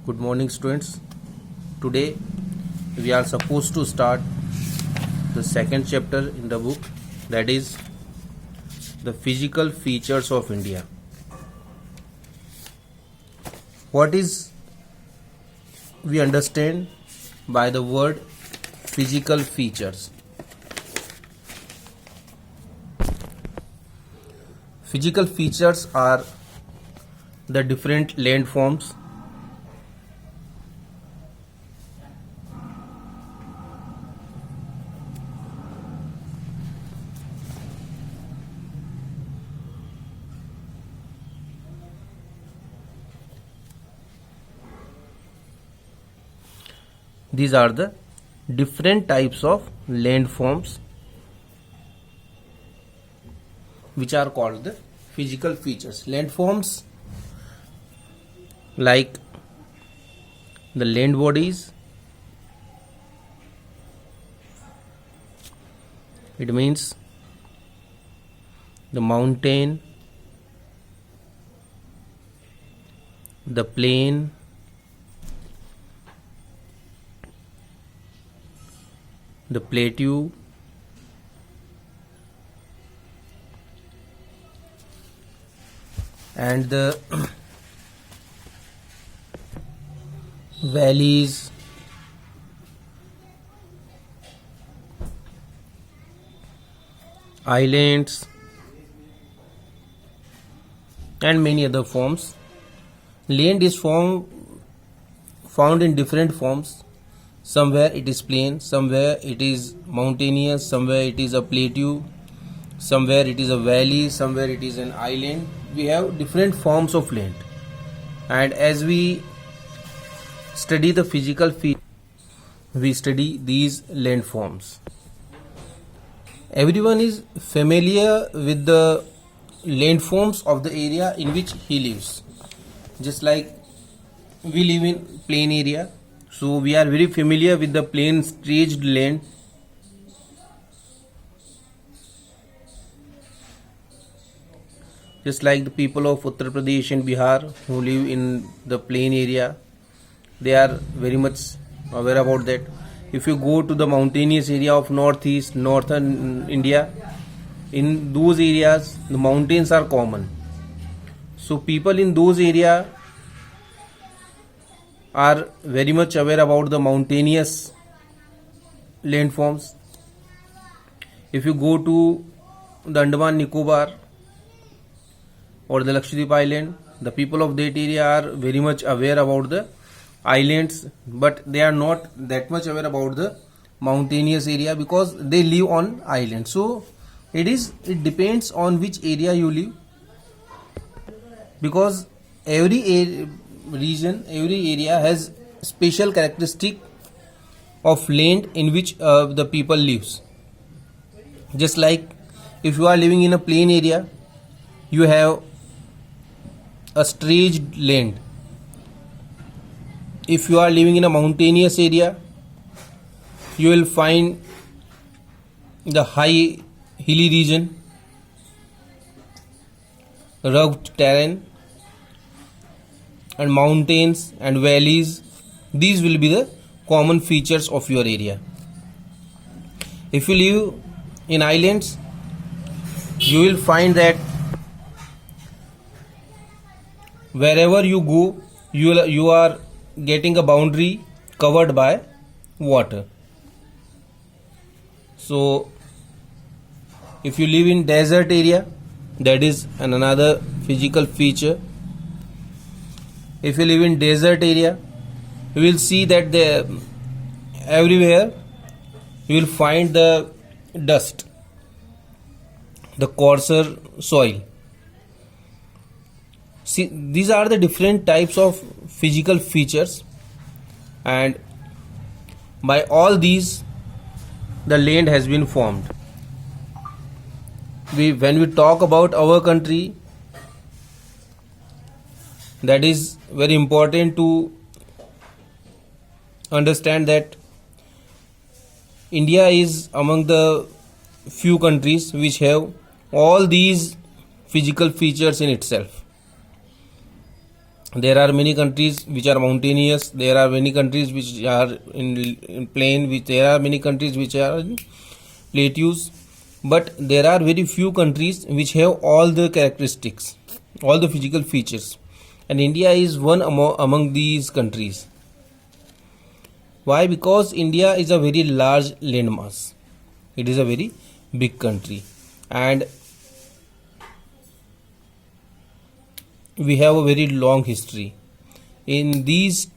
Good morning, students. Today we are supposed to start the second chapter in the book, that is the physical features of India. What is we understand by the word physical features? Physical features are the different landforms These are the different types of landforms which are called the physical features. Landforms like the land bodies, it means the mountain, the plain, the plateau, and the valleys, islands, and many other forms. Land is found in different forms. Somewhere it is plain, somewhere it is mountainous, somewhere it is a plateau, somewhere it is a valley, somewhere it is an island. We have different forms of land, and as we study the physical features, we study these landforms. Everyone is familiar with the landforms of the area in which he lives. Just like we live in plain area, so we are very familiar with the plain stretched land. Just like the people of Uttar Pradesh and Bihar who live in the plain area, they are very much aware about that. If you go to the mountainous area of northeast, northern India, in those areas the mountains are common. So people in those areas are very much aware about the mountainous landforms. If you go to the Andaman Nicobar or the Lakshadweep Island, the people of that area are very much aware about the islands, but they are not that much aware about the mountainous area because they live on islands. So it depends on which area you live, because every region, every area has special characteristic of land in which the people lives. Just like if you are living in a plain area, you have a stretched land. If you are living in a mountainous area, you will find the high hilly region, rugged terrain, and mountains and valleys. These will be the common features of your area. If you live in islands, you will find that wherever you go, you are getting a boundary covered by water. So if you live in desert area, that is another physical feature. If you live in desert area, you will see that everywhere you will find the dust, the coarser soil. See, these are the different types of physical features, and by all these the land has been formed. When we talk about our country, that is very important to understand that India is among the few countries which have all these physical features in itself. There are many countries which are mountainous. There are many countries which are in plain. Which there are many countries which are in plateaus. But there are very few countries which have all the characteristics, all the physical features, and India is one among these countries. Why? Because India is a very large landmass. It is a very big country, and we have a very long history. In these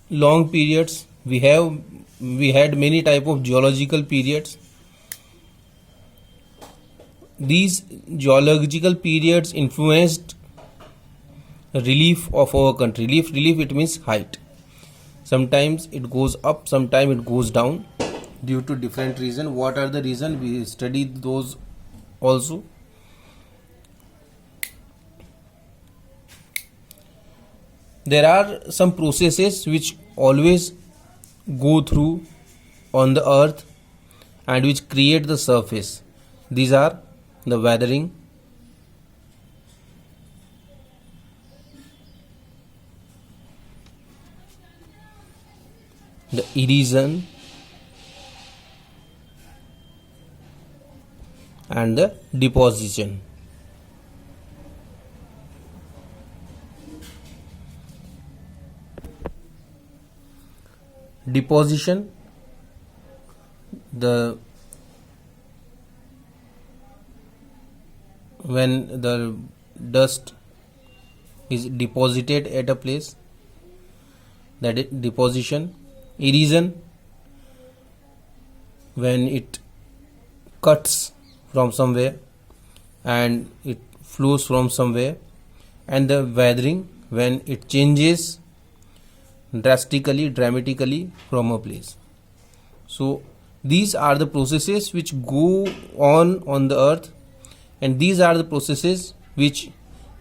long periods, we had many type of geological periods. These geological periods influenced relief of our country. Relief it means height. Sometimes it goes up, sometimes it goes down due to different reason. What are the reason? We studied those also. There are some processes which always go through on the earth and which create the surface. These are the weathering, the erosion, and the deposition. Deposition, when the dust is deposited at a place, that is deposition. Erosion, when it cuts from somewhere and it flows from somewhere. And the weathering, when it changes dramatically from a place. So these are the processes which go on the earth, and these are the processes which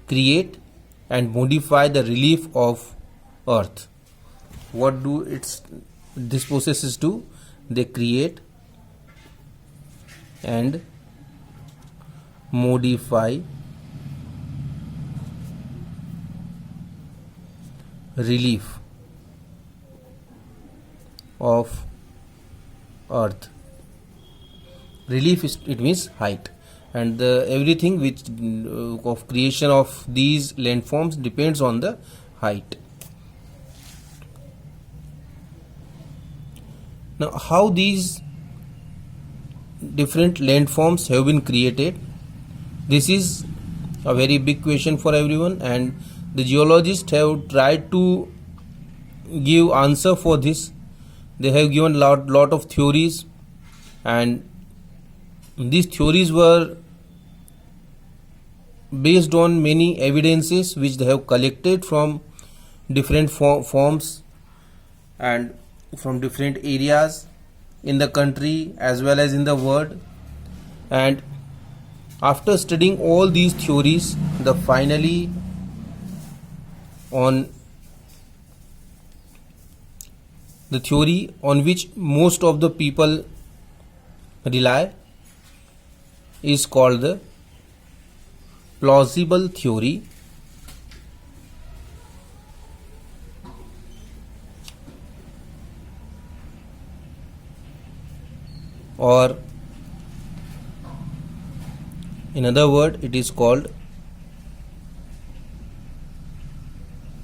create and modify the relief of earth. What do these processes do? They create and modify relief of earth. Relief it means height, and everything which of creation of these landforms depends on the height. Now, how these different landforms have been created? This is a very big question for everyone, and the geologists have tried to give answer for this. They have given lot of theories, and these theories were based on many evidences which they have collected from different forms and from different areas in the country as well as in the world. And after studying all these theories, the finally on the theory on which most of the people rely is called the plausible theory, or in other word it is called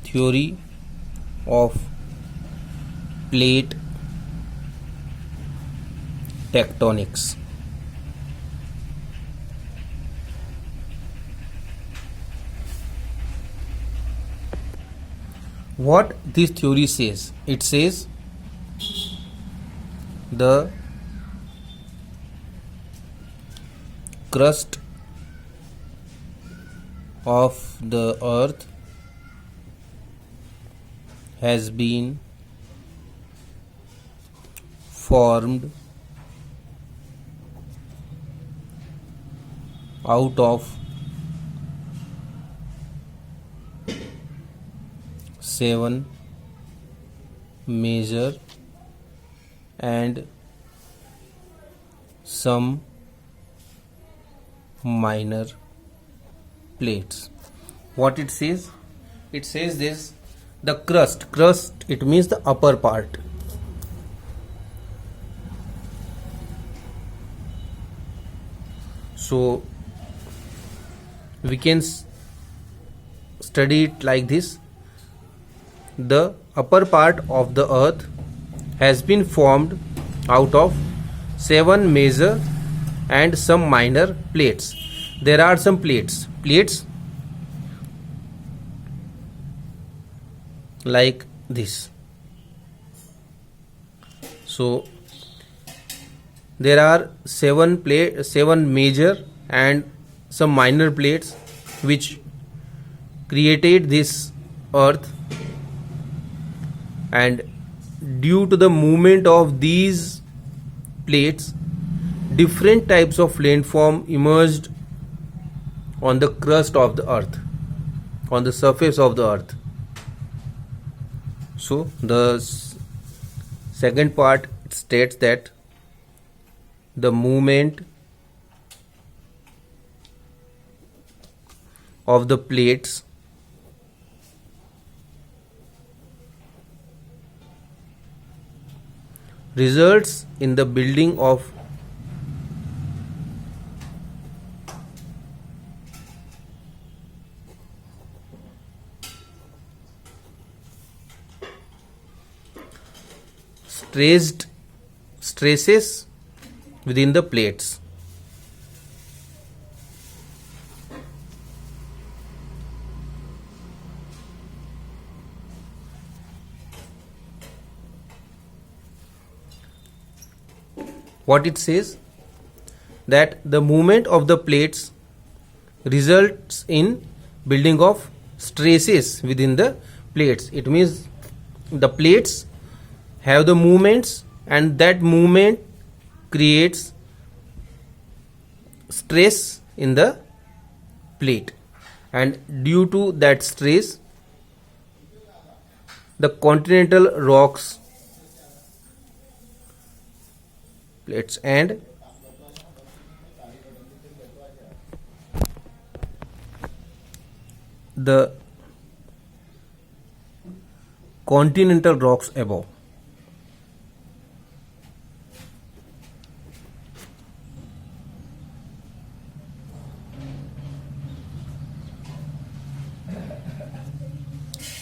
theory of plate tectonics. What this theory says? It says the crust of the earth has been formed out of 7 major and some minor plates. What it says? it says this, the crust, it means the upper part. So we can study it like this. The upper part of the earth has been formed out of 7 major and some minor plates. There are some plates like this. So there are 7 major and some minor plates which created this earth, and due to the movement of these plates, different types of landform emerged on the crust of the earth, on the surface of the earth. So the second part states that the movement of the plates results in the building of stresses within the plates. What it says, that the movement of the plates results in building of stresses within the plates. It means the plates have the movements, and that movement creates stress in the plate, and due to that stress, the continental rocks plates and the continental rocks above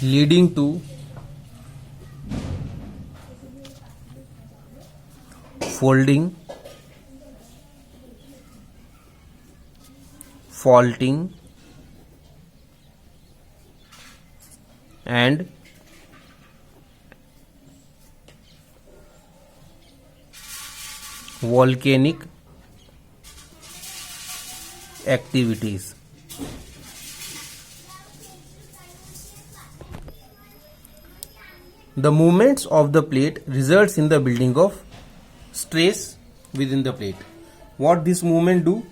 leading to folding, faulting, and volcanic activities. The movements of the plate results in the building of stress within the plate. What this movement do?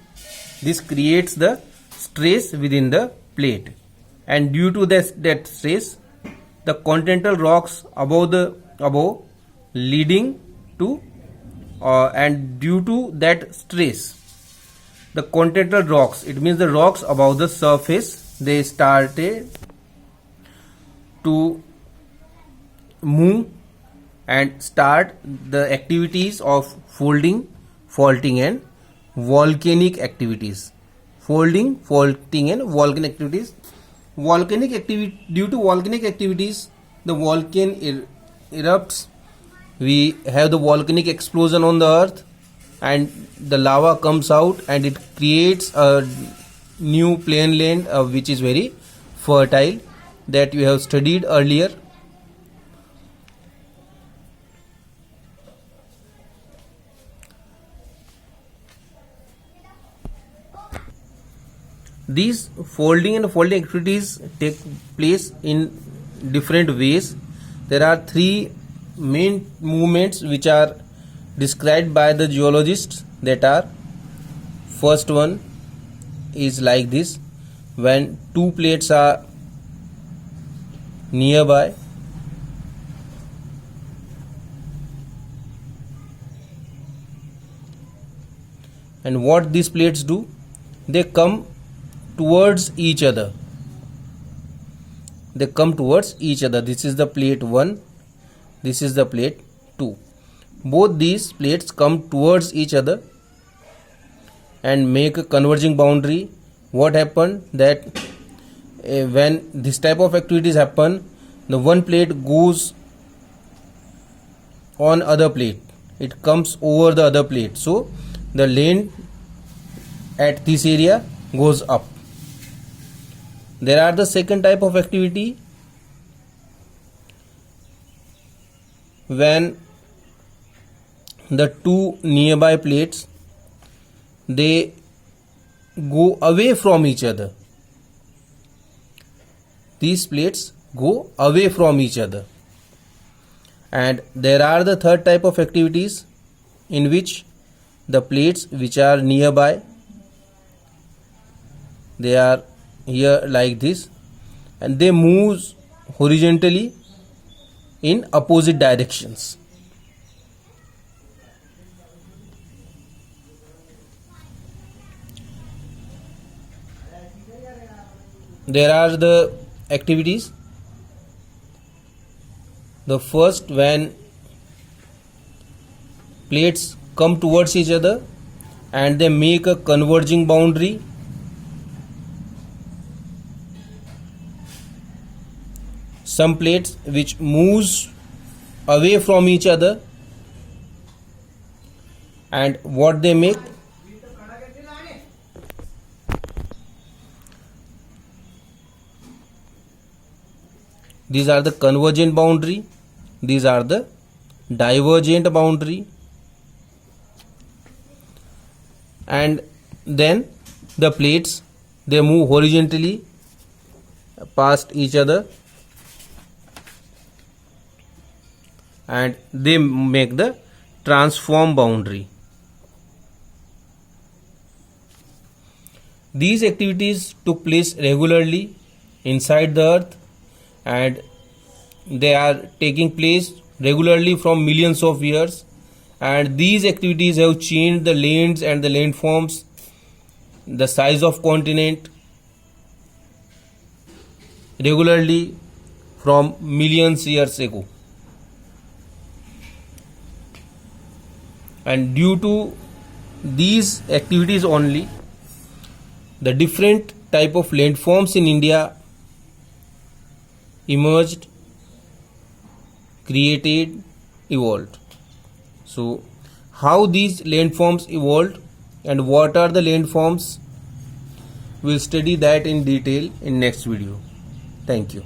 This creates the stress within the plate, and due to that stress, the continental rocks above leading to and due to that stress, the continental rocks, it means the rocks above the surface, they started to move and start the activities of folding, faulting, and volcanic activities. Folding, faulting, and volcanic activities. Due to volcanic activities, the volcano erupts. We have the volcanic explosion on the earth, and the lava comes out, and it creates a new plain land which is very fertile, that we have studied earlier. These folding and faulting activities take place in different ways. There are 3 main movements which are described by the geologists, that are, first one is like this: when 2 plates are nearby, and what these plates do, they come towards each other. they come towards each other. This is the plate 1, this is the plate 2. Both these plates come towards each other and make a converging boundary. What happened that when this type of activities happen, the one plate goes on other plate, it comes over the other plate, so the length at this area goes up. There are the second type of activity when the two nearby plates, they go away from each other. These plates go away from each other. And there are the third type of activities in which the plates which are nearby, they are here like this, and they move horizontally in opposite directions. There are the activities. The first, when plates come towards each other and they make a converging boundary. Some plates which moves away from each other, and what they make, these are the convergent boundary, these are the divergent boundary, and then the plates, they move horizontally past each other and they make the transform boundary. These activities took place regularly inside the earth, and they are taking place regularly from millions of years, and these activities have changed the lands and the landforms, the size of continent regularly from millions years ago. And due to these activities only, the different type of landforms in India emerged, created, evolved. So how these landforms evolved and what are the landforms, we'll study that in detail in next video. Thank you.